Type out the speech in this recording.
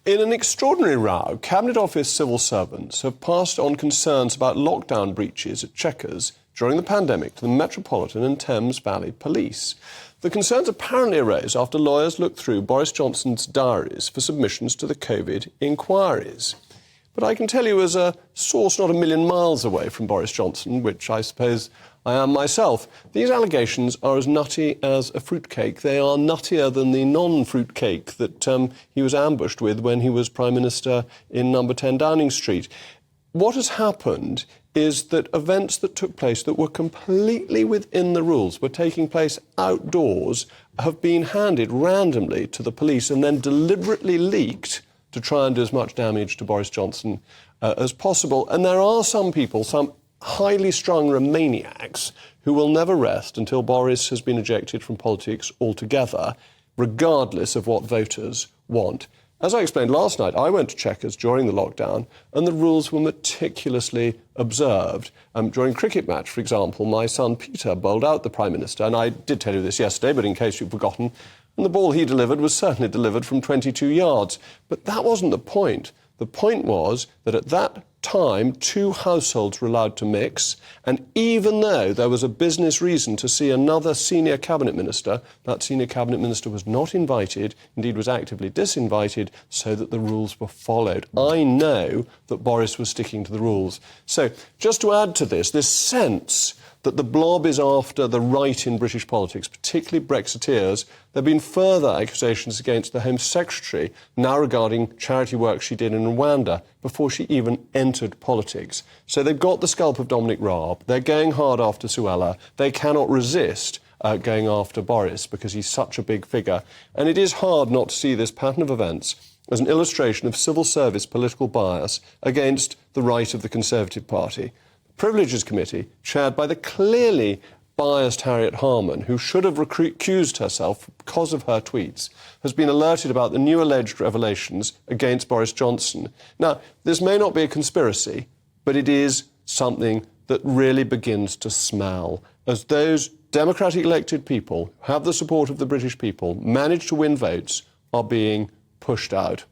In an extraordinary row, Cabinet Office civil servants have passed on concerns about lockdown breaches at Chequers during the pandemic to the Metropolitan and Thames Valley Police. The concerns apparently arose after lawyers looked through Boris Johnson's diaries for submissions to the COVID inquiries. But I can tell you, as a source not a million miles away from Boris Johnson, which I suppose I am myself, these allegations are as nutty as a fruitcake. They are nuttier than the non-fruitcake that he was ambushed with when he was Prime Minister in number 10 Downing Street. What has happened is that events that took place that were completely within the rules, were taking place outdoors, have been handed randomly to the police and then deliberately leaked to try and do as much damage to Boris Johnson as possible. And there are some people, some highly-strung remain-iacs, who will never rest until Boris has been ejected from politics altogether, regardless of what voters want. As I explained last night, I went to Chequers during the lockdown, and the rules were meticulously observed. During a cricket match, for example, my son Peter bowled out the Prime Minister, and I did tell you this yesterday, but in case you've forgotten, and the ball he delivered was certainly delivered from 22 yards. But that wasn't the point. The point was that at that time, two households were allowed to mix, and even though there was a business reason to see another senior cabinet minister, that senior cabinet minister was not invited, indeed was actively disinvited, so that the rules were followed. I know that Boris was sticking to the rules. So, just to add to this sense that the blob is after the right in British politics, particularly Brexiteers, there have been further accusations against the Home Secretary, now regarding charity work she did in Rwanda, before she even entered politics. So they've got the scalp of Dominic Raab, they're going hard after Suella, they cannot resist going after Boris because he's such a big figure. And it is hard not to see this pattern of events as an illustration of civil service political bias against the right of the Conservative Party. Privileges Committee, chaired by the clearly biased Harriet Harman, who should have recused herself because of her tweets, has been alerted about the new alleged revelations against Boris Johnson. Now, this may not be a conspiracy, but it is something that really begins to smell, as those democratic elected people who have the support of the British people, manage to win votes, are being pushed out.